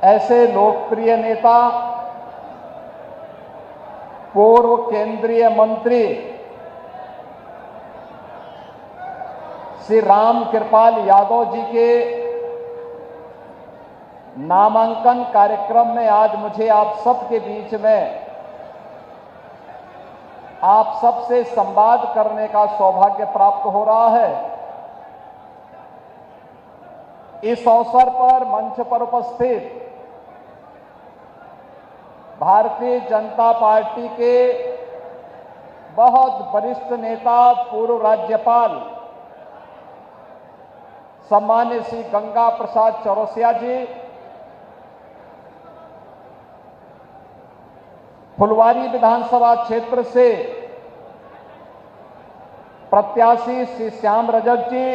ऐसे लोकप्रिय नेता, पूर्व केंद्रीय मंत्री श्री राम कृपाल यादव जी के नामांकन कार्यक्रम में आज मुझे आप सबके बीच में आप सबसे संवाद करने का सौभाग्य प्राप्त हो रहा है। इस अवसर पर मंच पर उपस्थित भारतीय जनता पार्टी के बहुत वरिष्ठ नेता, पूर्व राज्यपाल सम्मान्य श्री गंगा प्रसाद चौरसिया जी, फुलवारी विधानसभा क्षेत्र से प्रत्याशी श्री श्याम रजक जी,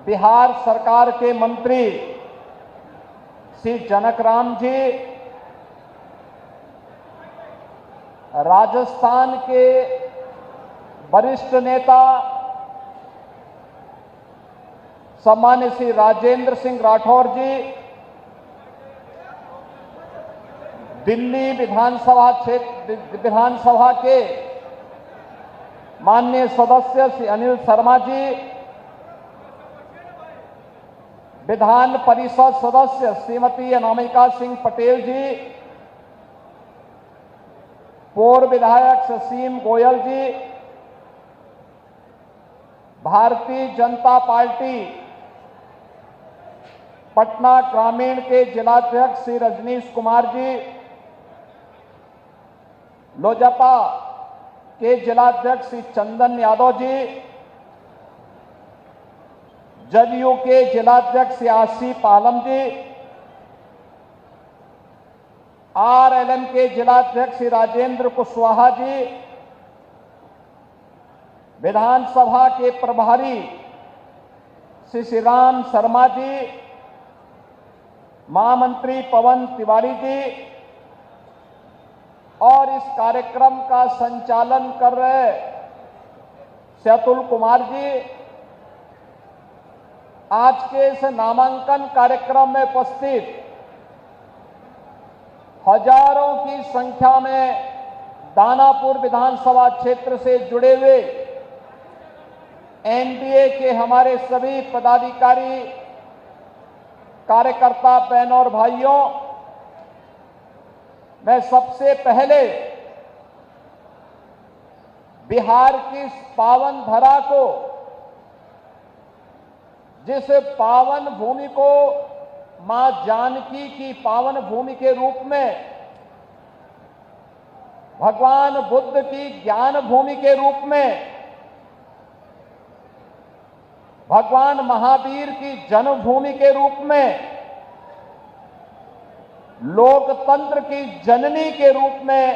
बिहार सरकार के मंत्री श्री जनक राम जी, राजस्थान के वरिष्ठ नेता सम्मान्य श्री राजेंद्र सिंह राठौर जी, दिल्ली विधानसभा के माननीय सदस्य श्री अनिल शर्मा जी, विधान परिषद सदस्य श्रीमती अनामिका सिंह पटेल जी, पूर्व विधायक ससीम गोयल जी, भारतीय जनता पार्टी पटना ग्रामीण के जिलाध्यक्ष श्री रजनीश कुमार जी, लोजपा के जिलाध्यक्ष श्री चंदन यादव जी, जदयू के जिलाध्यक्ष श्री आसिफ आलम जी, आरएलएम के जिलाध्यक्ष श्री राजेंद्र कुशवाहा जी, विधानसभा के प्रभारी श्री श्रीराम शर्मा जी, महामंत्री पवन तिवारी जी और इस कार्यक्रम का संचालन कर रहे श्री अतुल कुमार जी, आज के इस नामांकन कार्यक्रम में उपस्थित हजारों की संख्या में दानापुर विधानसभा क्षेत्र से जुड़े हुए एनडीए के हमारे सभी पदाधिकारी, कार्यकर्ता, बहनों और भाइयों, मैं सबसे पहले बिहार की इस पावन धरा को, जिस पावन भूमि को मां जानकी की पावन भूमि के रूप में, भगवान बुद्ध की ज्ञान भूमि के रूप में, भगवान महावीर की जन्मभूमि के रूप में, लोकतंत्र की जननी के रूप में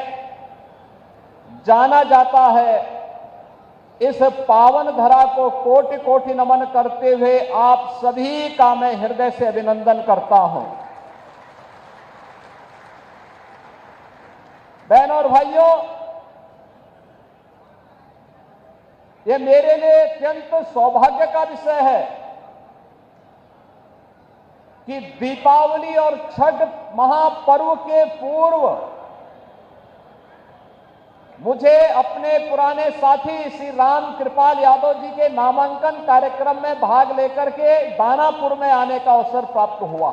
जाना जाता है, इस पावन धरा को कोटि कोटि नमन करते हुए आप सभी का मैं हृदय से अभिनंदन करता हूं। बहनों और भाइयों, ये मेरे लिए अत्यंत सौभाग्य का विषय है कि दीपावली और छठ महापर्व के पूर्व मुझे अपने पुराने साथी श्री राम कृपाल यादव जी के नामांकन कार्यक्रम में भाग लेकर के दानापुर में आने का अवसर प्राप्त हुआ,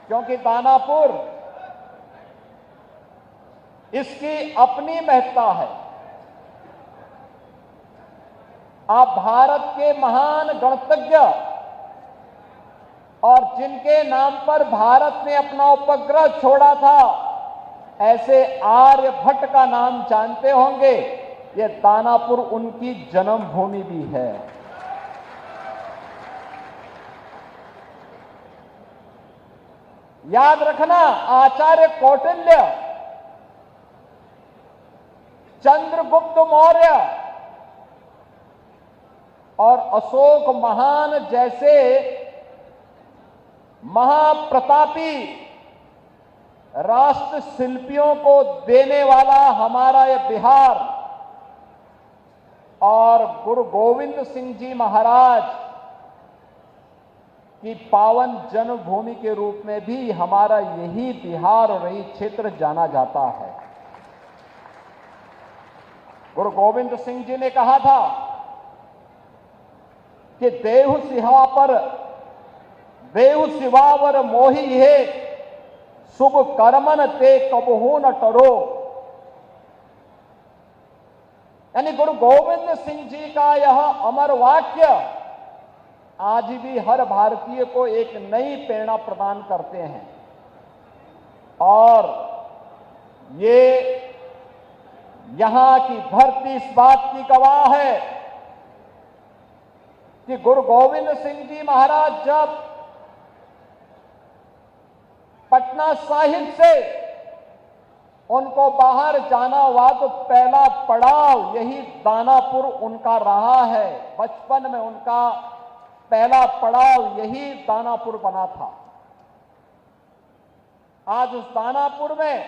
क्योंकि दानापुर इसकी अपनी महत्ता है। आप भारत के महान गणतज्ञ और जिनके नाम पर भारत ने अपना उपग्रह छोड़ा था, ऐसे आर्यभट्ट का नाम जानते होंगे। ये दानापुर उनकी जन्मभूमि भी है। याद रखना, आचार्य कौटिल्य, चंद्रगुप्त मौर्य और अशोक महान जैसे महाप्रतापी राष्ट्र शिल्पियों को देने वाला हमारा यह बिहार और गुरु गोविंद सिंह जी महाराज की पावन जन्मभूमि के रूप में भी हमारा यही बिहार और यही क्षेत्र जाना जाता है। गुरु गोविंद सिंह जी ने कहा था कि देहु सिवावर मोही है, शुभ कर्मन ते कबहू न टरो। यानी गुरु गोविंद सिंह जी का यह अमर वाक्य आज भी हर भारतीय को एक नई प्रेरणा प्रदान करते हैं और ये यहां की धरती इस बात की गवाह है कि गुरु गोविंद सिंह जी महाराज जब पटना साहिब से उनको बाहर जाना हुआ तो पहला पड़ाव यही दानापुर उनका रहा है। बचपन में उनका पहला पड़ाव यही दानापुर बना था। आज उस दानापुर में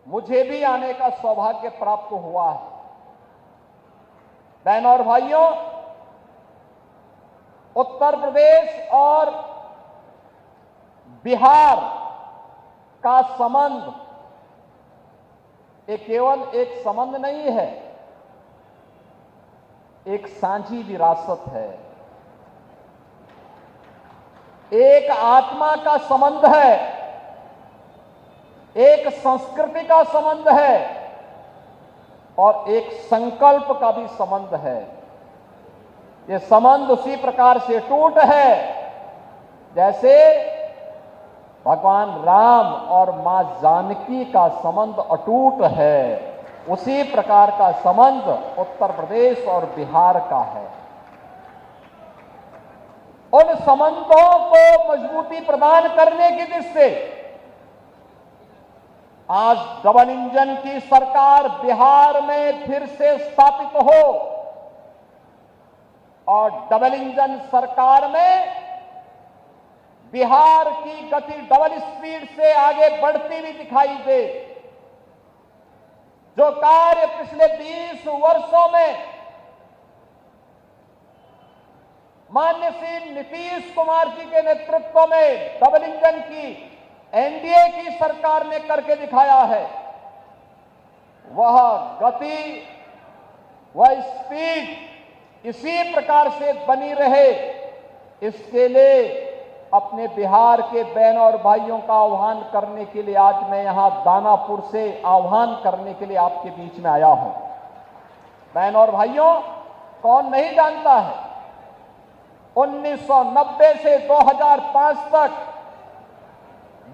मुझे भी आने का सौभाग्य प्राप्त हुआ है। बहनों और भाइयों, उत्तर प्रदेश और बिहार का संबंध ये केवल एक संबंध नहीं है, एक साझी विरासत है, एक आत्मा का संबंध है, एक संस्कृति का संबंध है और एक संकल्प का भी संबंध है। ये संबंध उसी प्रकार से टूट है जैसे भगवान राम और मां जानकी का संबंध अटूट है। उसी प्रकार का संबंध उत्तर प्रदेश और बिहार का है। उन संबंधों को मजबूती प्रदान करने की दृष्टि से आज डबल इंजन की सरकार बिहार में फिर से स्थापित हो और डबल इंजन सरकार में बिहार की गति डबल स्पीड से आगे बढ़ती हुई दिखाई दे। जो कार्य पिछले 20 वर्षों में माननीय श्री नीतीश कुमार जी के नेतृत्व में डबल इंजन की एनडीए की सरकार ने करके दिखाया है, वह गति, वह स्पीड इसी प्रकार से बनी रहे, इसके लिए अपने बिहार के बहनों और भाइयों का आह्वान करने के लिए आज मैं यहां दानापुर से आह्वान करने के लिए आपके बीच में आया हूं। बहनों और भाइयों, कौन नहीं जानता है 1990 से 2005 तक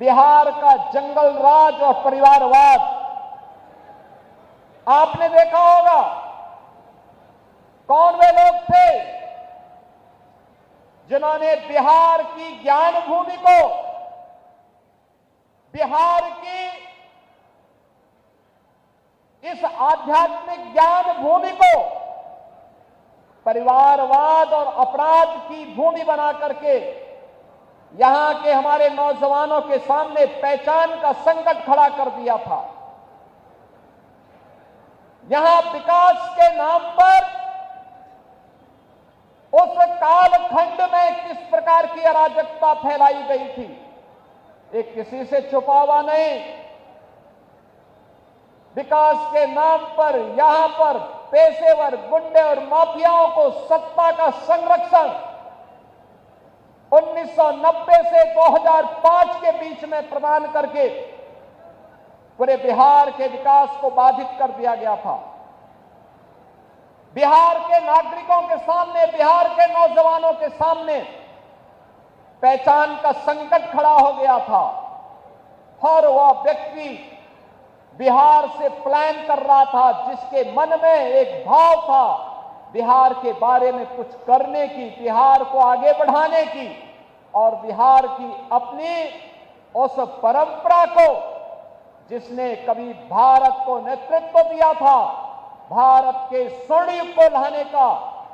बिहार का जंगल राज और परिवारवाद आपने देखा होगा। कौन वे लोग थे जिन्होंने बिहार की ज्ञान भूमि को, बिहार की इस आध्यात्मिक ज्ञान भूमि को परिवारवाद और अपराध की भूमि बना करके यहां के हमारे नौजवानों के सामने पहचान का संकट खड़ा कर दिया था। यहां विकास के नाम पर उस कालखंड में किस प्रकार की अराजकता फैलाई गई थी, ये किसी से छुपा हुआ नहीं। विकास के नाम पर यहां पर पेशेवर गुंडे और माफियाओं को सत्ता का संरक्षण 1990 से 2005 के बीच में प्रदान करके पूरे बिहार के विकास को बाधित कर दिया गया था। बिहार के नागरिकों के सामने, बिहार के नौजवानों के सामने पहचान का संकट खड़ा हो गया था। हर वह व्यक्ति बिहार से प्लान कर रहा था जिसके मन में एक भाव था बिहार के बारे में कुछ करने की, बिहार को आगे बढ़ाने की और बिहार की अपनी उस परंपरा को जिसने कभी भारत को नेतृत्व दिया था, भारत के स्वर्ण युग को लाने का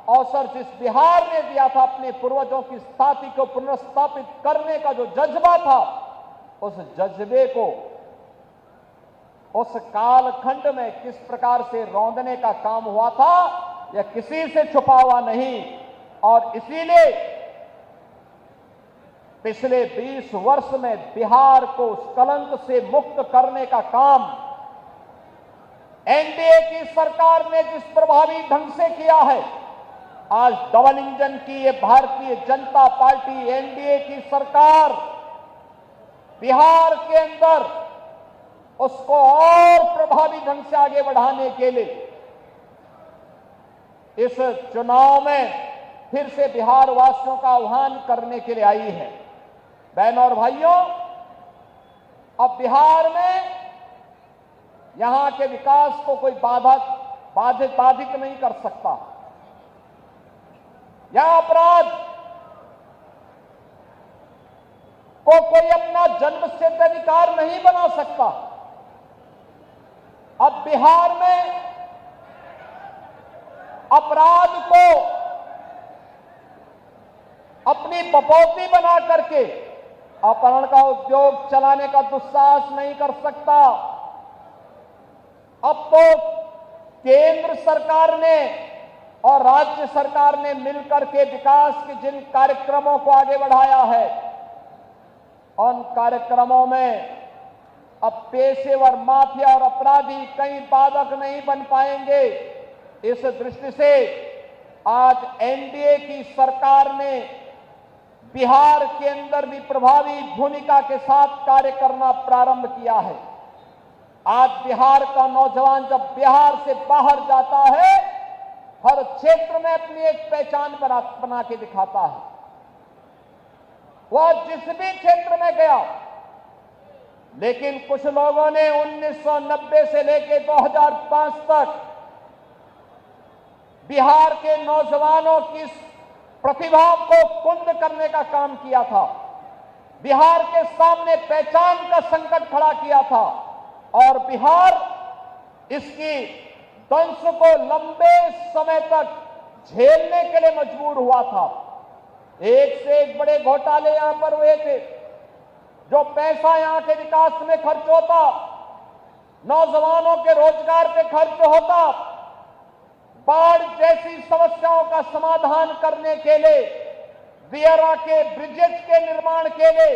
अवसर जिस बिहार ने दिया था, अपने पूर्वजों की स्थाति को पुनर्स्थापित करने का जो जज्बा था, उस जज्बे को उस कालखंड में किस प्रकार से रौंदने का काम हुआ था यह किसी से छुपा हुआ नहीं। और इसीलिए पिछले 20 वर्ष में बिहार को उस कलंक से मुक्त करने का काम एनडीए की सरकार ने जिस प्रभावी ढंग से किया है, आज डबल इंजन की ये भारतीय जनता पार्टी एनडीए की सरकार बिहार के अंदर उसको और प्रभावी ढंग से आगे बढ़ाने के लिए इस चुनाव में फिर से बिहार वासियों का आह्वान करने के लिए आई है। बहनों और भाइयों, अब बिहार में यहां के विकास को कोई बाधित नहीं कर सकता। यहां अपराध को कोई अपना जन्मसिद्ध अधिकार नहीं बना सकता। अब बिहार में अपराध को अपनी बपौती बना करके अपहरण का उद्योग चलाने का दुस्साहस नहीं कर सकता। अब तो केंद्र सरकार ने और राज्य सरकार ने मिलकर के विकास के जिन कार्यक्रमों को आगे बढ़ाया है, उन कार्यक्रमों में अब पेशेवर माफिया और अपराधी कहीं बाधक नहीं बन पाएंगे। इस दृष्टि से आज एनडीए की सरकार ने बिहार के अंदर भी प्रभावी भूमिका के साथ कार्य करना प्रारंभ किया है। आज बिहार का नौजवान जब बिहार से बाहर जाता है, हर क्षेत्र में अपनी एक पहचान बना के दिखाता है। वह जिस भी क्षेत्र में गया, लेकिन कुछ लोगों ने 1990 से लेकर 2005 तक बिहार के नौजवानों की प्रतिभा को कुंद करने का काम किया था। बिहार के सामने पहचान का संकट खड़ा किया था और बिहार इसकी दंश को लंबे समय तक झेलने के लिए मजबूर हुआ था। एक से एक बड़े घोटाले यहां पर हुए थे। जो पैसा यहां के विकास में खर्च होता, नौजवानों के रोजगार पे खर्च होता, बाढ़ जैसी समस्याओं का समाधान करने के लिए, दियरा के ब्रिजेज के निर्माण के लिए,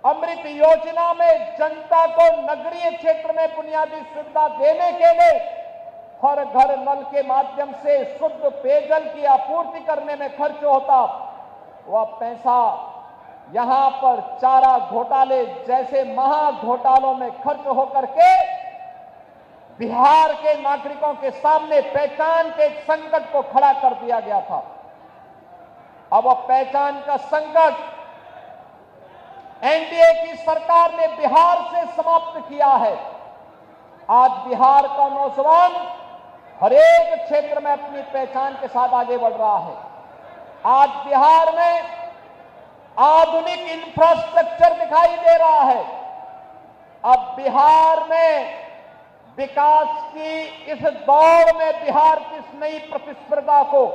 अमृत योजना में जनता को नगरीय क्षेत्र में बुनियादी सुविधा देने के लिए, हर घर नल के माध्यम से शुद्ध पेयजल की आपूर्ति करने में खर्च होता, वह पैसा यहां पर चारा घोटाले जैसे महा घोटालों में खर्च होकर के बिहार के नागरिकों के सामने पहचान के संकट को खड़ा कर दिया गया था। अब वह पहचान का संकट एनडीए की सरकार ने बिहार से समाप्त किया है। आज बिहार का नौजवान हर एक क्षेत्र में अपनी पहचान के साथ आगे बढ़ रहा है। आज बिहार में आधुनिक इंफ्रास्ट्रक्चर दिखाई दे रहा है। अब बिहार में विकास की इस दौड़ में बिहार की इस नई प्रतिस्पर्धा को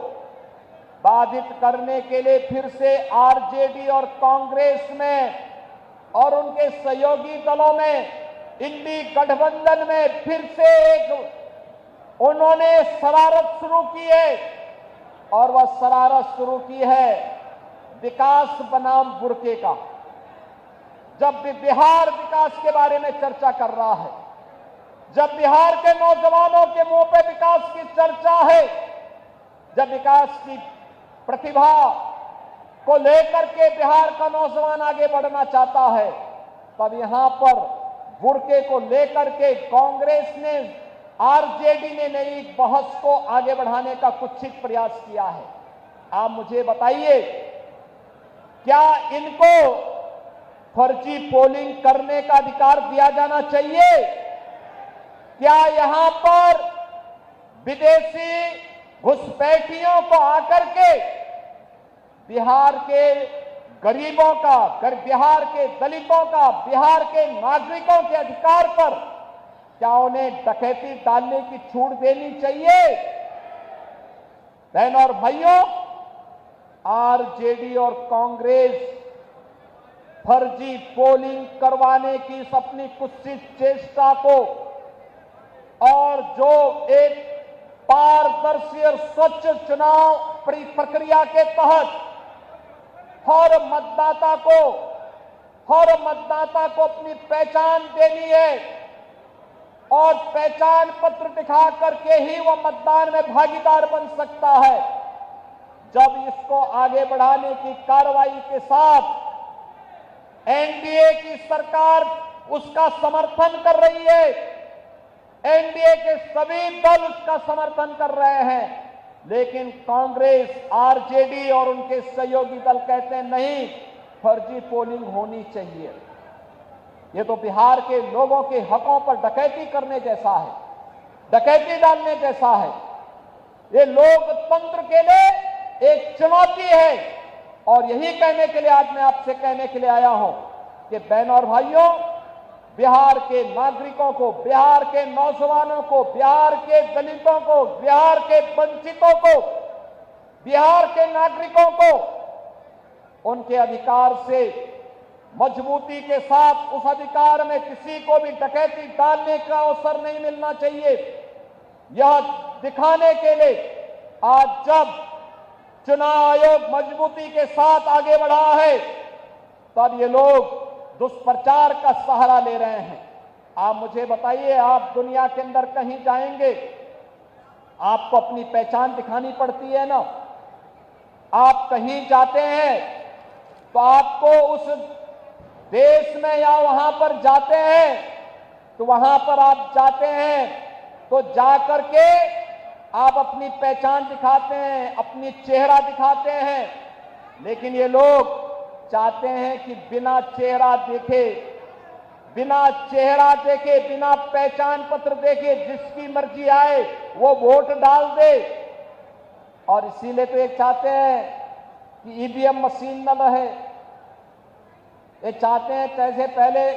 बाधित करने के लिए फिर से आरजेडी और कांग्रेस में और उनके सहयोगी दलों में, इंडी गठबंधन में फिर से एक उन्होंने शरारत शुरू की है। और वह शरारत शुरू की है विकास बनाम बुरके का। जब भी बिहार विकास के बारे में चर्चा कर रहा है, जब बिहार के नौजवानों के मुंह पे विकास की चर्चा है, जब विकास की प्रतिभा को लेकर के बिहार का नौजवान आगे बढ़ना चाहता है, तब यहां पर बुरके को लेकर के कांग्रेस ने, आरजेडी ने नई बहस को आगे बढ़ाने का कुत्सित प्रयास किया है। आप मुझे बताइए, क्या इनको फर्जी पोलिंग करने का अधिकार दिया जाना चाहिए? क्या यहां पर विदेशी घुसपैठियों को आकर के बिहार के गरीबों का, बिहार के दलितों का, बिहार के नागरिकों के अधिकार पर क्या उन्हें डकैती डालने की छूट देनी चाहिए? बहनों और भाइयों, आरजेडी और कांग्रेस फर्जी पोलिंग करवाने की इस अपनी कुत्सित चेष्टा को और जो एक पारदर्शी और स्वच्छ चुनाव प्रक्रिया के तहत हर मतदाता को अपनी पहचान देनी है और पहचान पत्र दिखा करके ही वह मतदान में भागीदार बन सकता है। जब इसको आगे बढ़ाने की कार्रवाई के साथ एनडीए की सरकार उसका समर्थन कर रही है, एनडीए के सभी दल उसका समर्थन कर रहे हैं, लेकिन कांग्रेस, आरजेडी और उनके सहयोगी दल कहते हैं नहीं, फर्जी पोलिंग होनी चाहिए। ये तो बिहार के लोगों के हकों पर डकैती करने जैसा है, डकैती डालने जैसा है। ये लोकतंत्र के लिए एक चुनौती है और यही कहने के लिए आज मैं आपसे कहने के लिए आया हूं कि बहनों और भाइयों, बिहार के नागरिकों को, बिहार के नौजवानों को, बिहार के दलितों को, बिहार के वंचितों को, बिहार के नागरिकों को उनके अधिकार से मजबूती के साथ, उस अधिकार में किसी को भी डकैती डालने का अवसर नहीं मिलना चाहिए। यह दिखाने के लिए आज जब चुनाव आयोग मजबूती के साथ आगे बढ़ा है, तब ये लोग दुष्प्रचार का सहारा ले रहे हैं। आप मुझे बताइए, आप दुनिया के अंदर कहीं जाएंगे, आपको अपनी पहचान दिखानी पड़ती है ना। आप कहीं जाते हैं तो आपको उस देश में या वहां पर जाते हैं तो वहां पर आप जाते हैं तो जाकर के आप अपनी पहचान दिखाते हैं, अपनी चेहरा दिखाते हैं, लेकिन ये लोग चाहते हैं कि बिना चेहरा देखे, बिना पहचान पत्र देखे जिसकी मर्जी आए वो वोट डाल दे। और इसीलिए तो ये चाहते हैं कि ईवीएम मशीन न रहे। ये चाहते हैं जैसे पहले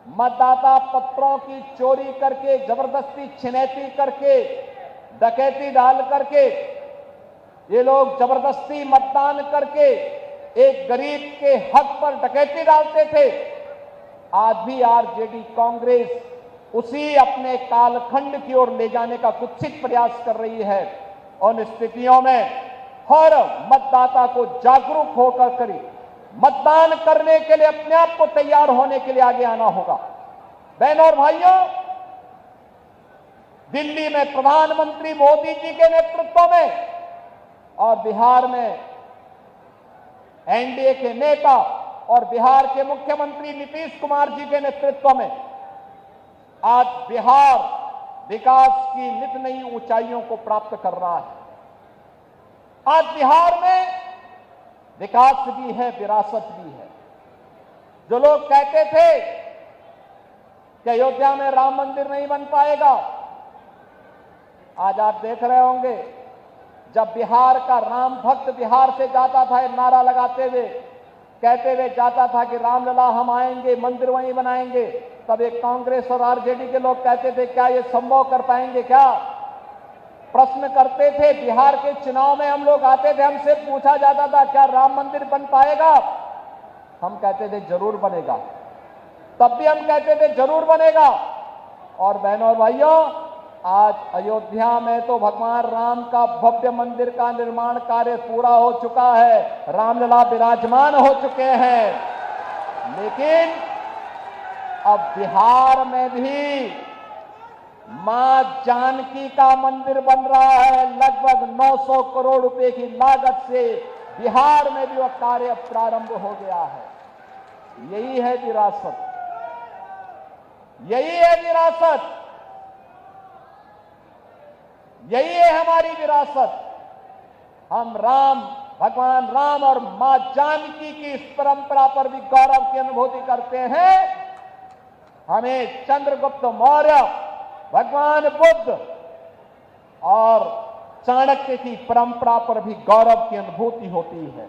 मतदाता पत्रों की चोरी करके, जबरदस्ती छिनैती करके, डकैती डाल करके ये लोग जबरदस्ती मतदान करके एक गरीब के हक पर डकैती डालते थे। आज भी आरजेडी कांग्रेस उसी अपने कालखंड की ओर ले जाने का कुत्सित प्रयास कर रही है। उन स्थितियों में हर मतदाता को जागरूक होकर करें, मतदान करने के लिए अपने आप को तैयार होने के लिए आगे आना होगा। बहनों और भाइयों, दिल्ली में प्रधानमंत्री मोदी जी के नेतृत्व में और बिहार में एनडीए के नेता और बिहार के मुख्यमंत्री नीतीश कुमार जी के नेतृत्व में आज बिहार विकास की नित नई ऊंचाइयों को प्राप्त कर रहा है। आज बिहार में विकास भी है, विरासत भी है। जो लोग कहते थे कि अयोध्या में राम मंदिर नहीं बन पाएगा, आज आप देख रहे होंगे जब बिहार का राम भक्त बिहार से जाता था नारा लगाते हुए, कहते हुए जाता था कि रामलला हम आएंगे, मंदिर वहीं बनाएंगे, तब एक कांग्रेस और आरजेडी के लोग कहते थे क्या ये संभव कर पाएंगे क्या? प्रश्न करते थे। बिहार के चुनाव में हम लोग आते थे, हमसे पूछा जाता था क्या राम मंदिर बन पाएगा? हम कहते थे जरूर बनेगा। तब भी हम कहते थे जरूर बनेगा। और बहनों और भाइयों, आज अयोध्या में तो भगवान राम का भव्य मंदिर का निर्माण कार्य पूरा हो चुका है, रामलला विराजमान हो चुके हैं। लेकिन अब बिहार में भी मां जानकी का मंदिर बन रहा है। लगभग 900 करोड़ रुपए की लागत से बिहार में भी वह कार्य प्रारंभ हो गया है। यही है विरासत, यही है विरासत, यही है हमारी विरासत। हम राम, भगवान राम और मां जानकी की इस परंपरा पर भी गौरव की अनुभूति करते हैं। हमें चंद्रगुप्त मौर्य, भगवान बुद्ध और चाणक्य की परंपरा पर भी गौरव की अनुभूति होती है।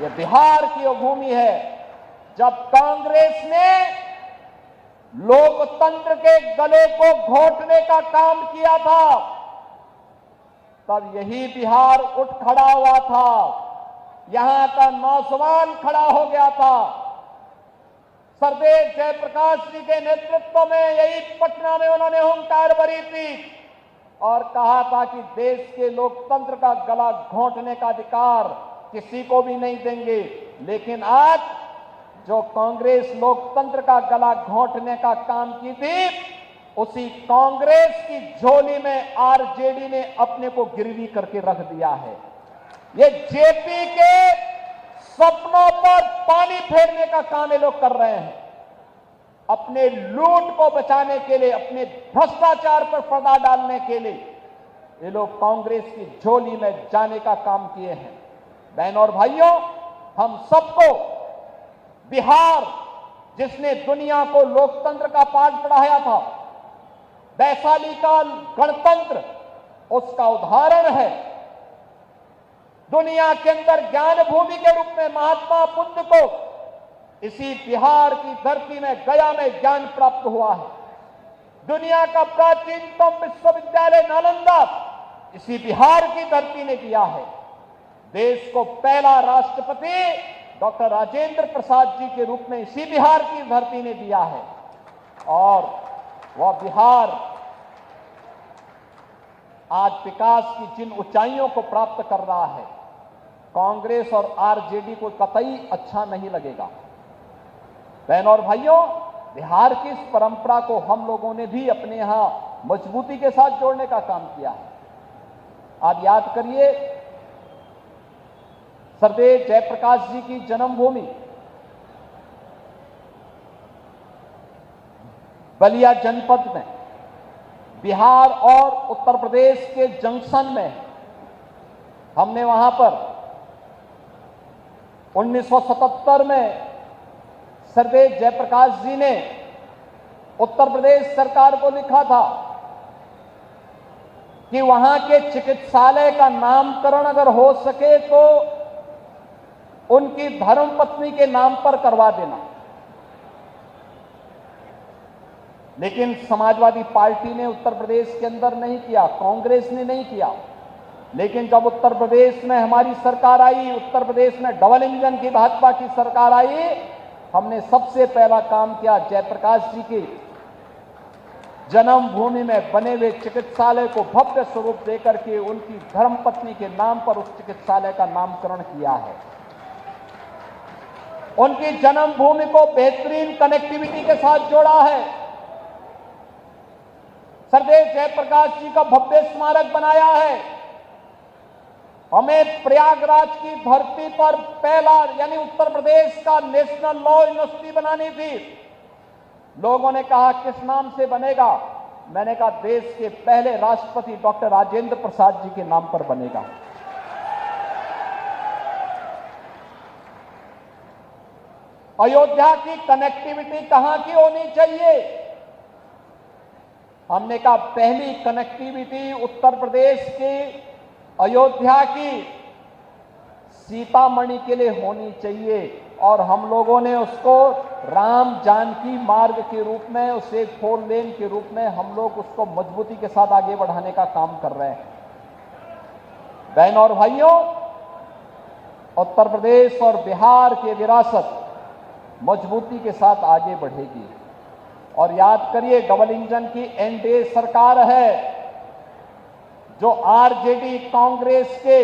यह बिहार की वो भूमि है जब कांग्रेस ने लोकतंत्र के गले को घोटने का काम किया था, तब यही बिहार उठ खड़ा हुआ था। यहां का नौजवान खड़ा हो गया था। सरदेव जयप्रकाश जी के नेतृत्व में यही पटना में उन्होंने हुंकार भरी थी और कहा था कि देश के लोकतंत्र का गला घोंटने का अधिकार किसी को भी नहीं देंगे। लेकिन आज जो कांग्रेस लोकतंत्र का गला घोंटने का काम की थी, उसी कांग्रेस की झोली में आरजेडी ने अपने को गिरवी करके रख दिया है। ये जेपी के सपनों पर पानी फेरने का काम ये लोग कर रहे हैं। अपने लूट को बचाने के लिए, अपने भ्रष्टाचार पर पर्दा डालने के लिए ये लोग कांग्रेस की झोली में जाने का काम किए हैं। बहनों और भाइयों, हम सबको बिहार, जिसने दुनिया को लोकतंत्र का पाठ पढ़ाया था, वैशाली का गणतंत्र उसका उदाहरण है। दुनिया के अंदर ज्ञान भूमि के रूप में महात्मा बुद्ध को इसी बिहार की धरती में, गया में ज्ञान प्राप्त हुआ है। दुनिया का प्राचीनतम विश्वविद्यालय नालंदा इसी बिहार की धरती ने दिया है। देश को पहला राष्ट्रपति डॉक्टर राजेंद्र प्रसाद जी के रूप में इसी बिहार की धरती ने दिया है। और वह बिहार आज विकास की जिन ऊंचाइयों को प्राप्त कर रहा है, कांग्रेस और आरजेडी को कतई अच्छा नहीं लगेगा। बहनों और भाइयों, बिहार की इस परंपरा को हम लोगों ने भी अपने यहां मजबूती के साथ जोड़ने का काम किया है। आप याद करिए, सरदेव जयप्रकाश जी की जन्मभूमि बलिया जनपद में, बिहार और उत्तर प्रदेश के जंक्शन में, हमने वहां पर 1977 में सरदेव जयप्रकाश जी ने उत्तर प्रदेश सरकार को लिखा था कि वहां के चिकित्सालय का नामकरण अगर हो सके तो उनकी धर्मपत्नी के नाम पर करवा देना। लेकिन समाजवादी पार्टी ने उत्तर प्रदेश के अंदर नहीं किया, कांग्रेस ने नहीं किया। लेकिन जब उत्तर प्रदेश में हमारी सरकार आई, उत्तर प्रदेश में डबल इंजन की भाजपा की सरकार आई, हमने सबसे पहला काम किया, जयप्रकाश जी की जन्मभूमि में बने हुए चिकित्सालय को भव्य स्वरूप देकर के उनकी धर्मपत्नी के नाम पर उस चिकित्सालय का नामकरण किया है। उनकी जन्मभूमि को बेहतरीन कनेक्टिविटी के साथ जोड़ा है। सरदेव जयप्रकाश जी का भव्य स्मारक बनाया है। हमें प्रयागराज की धरती पर पहला, यानी उत्तर प्रदेश का नेशनल लॉ यूनिवर्सिटी बनानी थी। लोगों ने कहा किस नाम से बनेगा? मैंने कहा देश के पहले राष्ट्रपति डॉक्टर राजेंद्र प्रसाद जी के नाम पर बनेगा। अयोध्या की कनेक्टिविटी कहां की होनी चाहिए? हमने कहा पहली कनेक्टिविटी उत्तर प्रदेश की अयोध्या की सीतामढ़ी के लिए होनी चाहिए और हम लोगों ने उसको राम जानकी मार्ग के रूप में, उसे 4 लेन के रूप में हम लोग उसको मजबूती के साथ आगे बढ़ाने का काम कर रहे हैं। बहनों और भाइयों, उत्तर प्रदेश और बिहार की विरासत मजबूती के साथ आगे बढ़ेगी। और याद करिए, डबल इंजन की एनडीए सरकार है जो आरजेडी कांग्रेस के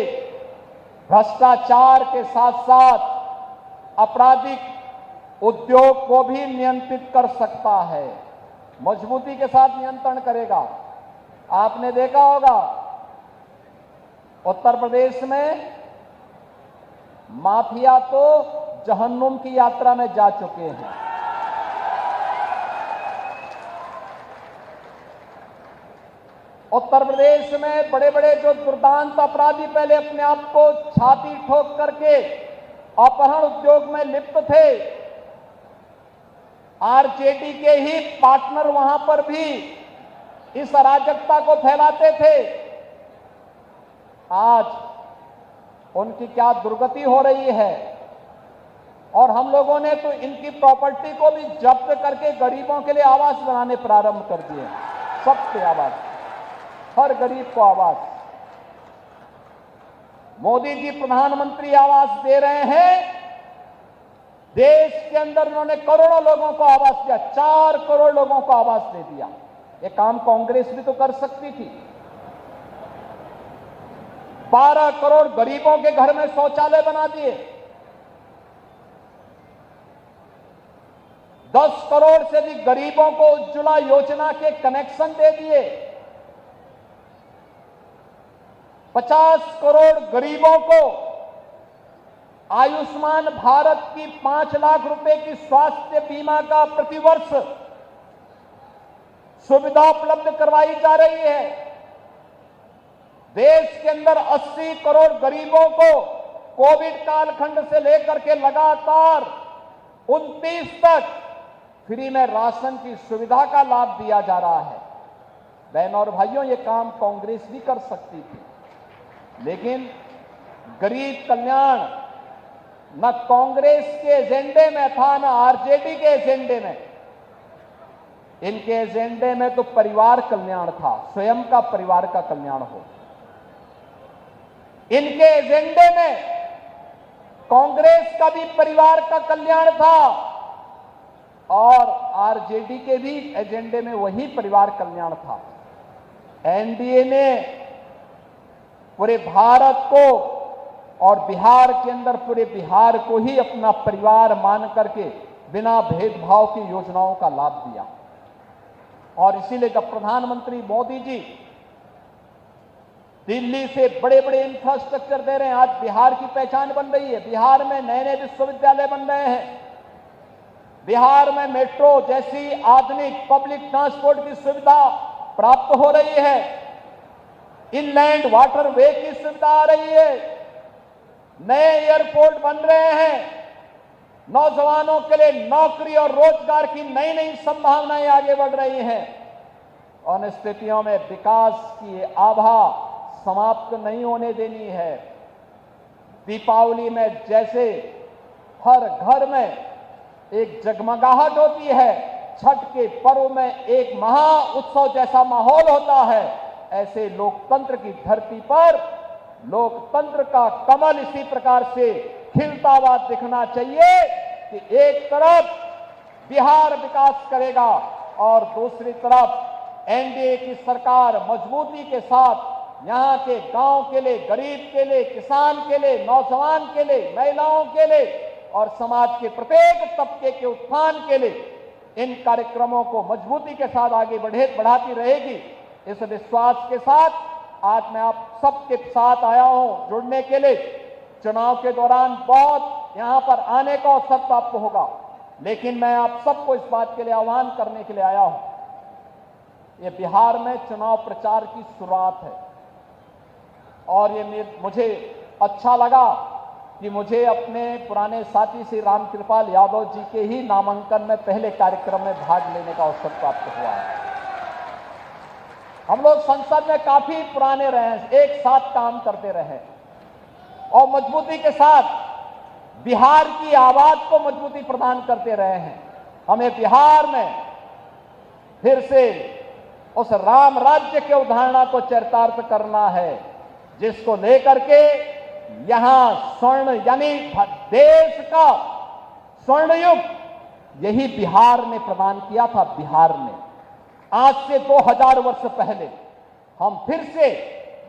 भ्रष्टाचार के साथ साथ आपराधिक उद्योग को भी नियंत्रित कर सकता है, मजबूती के साथ नियंत्रण करेगा। आपने देखा होगा उत्तर प्रदेश में माफिया तो जहन्नुम की यात्रा में जा चुके हैं। उत्तर प्रदेश में बड़े बड़े जो दुर्दांत अपराधी पहले अपने आप को छाती ठोक करके अपहरण उद्योग में लिप्त थे, आरजेडी के ही पार्टनर वहां पर भी इस अराजकता को फैलाते थे। आज उनकी क्या दुर्गति हो रही है। और हम लोगों ने तो इनकी प्रॉपर्टी को भी जब्त करके गरीबों के लिए आवास बनाने प्रारंभ कर दिए। सबके आवास, हर गरीब को आवास। मोदी जी प्रधानमंत्री आवास दे रहे हैं। देश के अंदर उन्होंने करोड़ों लोगों को आवास दिया, 4 करोड़ लोगों को आवास दे दिया। ये काम कांग्रेस भी तो कर सकती थी। 12 करोड़ गरीबों के घर में शौचालय बना दिए। 10 करोड़ से अधिक गरीबों को उज्ज्वला योजना के कनेक्शन दे दिए। 50 करोड़ गरीबों को आयुष्मान भारत की 5 लाख रुपए की स्वास्थ्य बीमा का प्रतिवर्ष सुविधा उपलब्ध करवाई जा रही है। देश के अंदर 80 करोड़ गरीबों को कोविड कालखंड से लेकर के लगातार 29 तक फ्री में राशन की सुविधा का लाभ दिया जा रहा है। बहनों और भाइयों, ये काम कांग्रेस भी कर सकती थी, लेकिन गरीब कल्याण न कांग्रेस के एजेंडे में था, न आरजेडी के एजेंडे में। इनके एजेंडे में तो परिवार कल्याण था, स्वयं का परिवार का कल्याण हो। इनके एजेंडे में कांग्रेस का भी परिवार का कल्याण था और आरजेडी के भी एजेंडे में वही परिवार कल्याण था। एनडीए ने पूरे भारत को और बिहार के अंदर पूरे बिहार को ही अपना परिवार मान करके बिना भेदभाव की योजनाओं का लाभ दिया। और इसीलिए जब प्रधानमंत्री मोदी जी दिल्ली से बड़े बड़े इंफ्रास्ट्रक्चर दे रहे हैं, आज बिहार की पहचान बन रही है। बिहार में नए नए विश्वविद्यालय बन रहे हैं। बिहार में मेट्रो जैसी आधुनिक पब्लिक ट्रांसपोर्ट की सुविधा प्राप्त हो रही है। इनलैंड वाटरवे की सुविधा आ रही है। नए एयरपोर्ट बन रहे हैं। नौजवानों के लिए नौकरी और रोजगार की नई नई संभावनाएं आगे बढ़ रही हैं। और इन स्थितियों में विकास की आभा समाप्त नहीं होने देनी है। दीपावली में जैसे हर घर में एक जगमगाहट होती है, छठ के पर्व में एक महा उत्सव जैसा माहौल होता है, ऐसे लोकतंत्र की धरती पर लोकतंत्र का कमल इसी प्रकार से खिलता हुआ दिखना चाहिए कि एक तरफ बिहार विकास करेगा और दूसरी तरफ एनडीए की सरकार मजबूती के साथ यहां के गांव के लिए, गरीब के लिए, किसान के लिए, नौजवान के लिए, महिलाओं के लिए और समाज के प्रत्येक तबके के उत्थान के लिए इन कार्यक्रमों को मजबूती के साथ आगे बढ़ाती रहेगी। इस विश्वास के साथ आज मैं आप सबके साथ आया हूं जुड़ने के लिए। चुनाव के दौरान बहुत यहां पर आने का अवसर प्राप्त होगा, लेकिन मैं आप सबको इस बात के लिए आह्वान करने के लिए आया हूं। ये बिहार में चुनाव प्रचार की शुरुआत है और ये मुझे अच्छा लगा कि मुझे अपने पुराने साथी श्री रामकृपाल यादव जी के ही नामांकन में पहले कार्यक्रम में भाग लेने का अवसर प्राप्त हुआ है। हम लोग संसद में काफी पुराने रहे हैं, एक साथ काम करते रहे और मजबूती के साथ बिहार की आवाज को मजबूती प्रदान करते रहे हैं। हमें बिहार में फिर से उस राम राज्य के उदाहरणा को चरितार्थ करना है, जिसको लेकर के यहां स्वर्ण यानी देश का स्वर्ण युग यही बिहार ने प्रदान किया था। बिहार ने आज से 2000 वर्ष पहले हम फिर से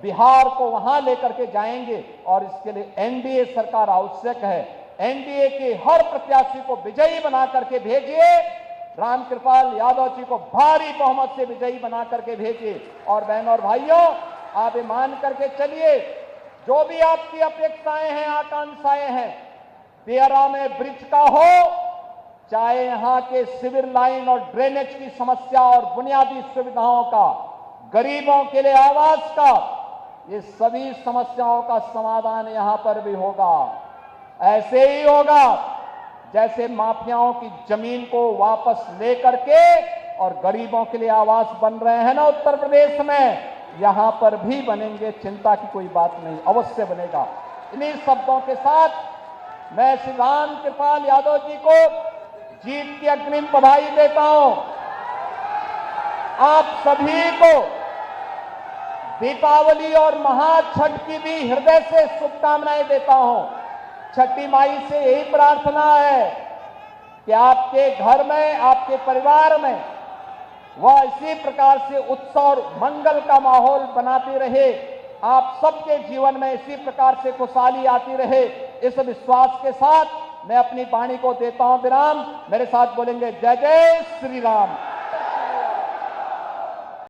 बिहार को वहां लेकर के जाएंगे और इसके लिए एनडीए सरकार आवश्यक है। एनडीए के हर प्रत्याशी को विजयी बना करके भेजिए, रामकृपाल यादव जी को भारी बहुमत से विजयी बना करके भेजिए। और बहनों और भाइयों, आप ये मान करके चलिए, जो भी आपकी अपेक्षाएं हैं, आकांक्षाएं हैं, दियारा में ब्रिज का हो, चाहे यहां के सिविल लाइन और ड्रेनेज की समस्या और बुनियादी सुविधाओं का, गरीबों के लिए आवास का, ये सभी समस्याओं का समाधान यहां पर भी होगा। ऐसे ही होगा जैसे माफियाओं की जमीन को वापस लेकर के और गरीबों के लिए आवास बन रहे हैं ना उत्तर प्रदेश में, यहां पर भी बनेंगे, चिंता की कोई बात नहीं, अवश्य बनेगा। इन्हीं शब्दों के साथ मैं श्री रामकृपाल यादव जी को जीत की अग्रिम बधाई देता हूं। आप सभी को दीपावली और महाछठ की भी हृदय से शुभकामनाएं देता हूं। छठी माई से यही प्रार्थना है कि आपके घर में, आपके परिवार में वह इसी प्रकार से उत्सव और मंगल का माहौल बनाती रहे। आप सबके जीवन में इसी प्रकार से खुशहाली आती रहे। इस विश्वास के साथ मैं अपनी वाणी को देता हूं विराम। मेरे साथ बोलेंगे जय जय श्री राम।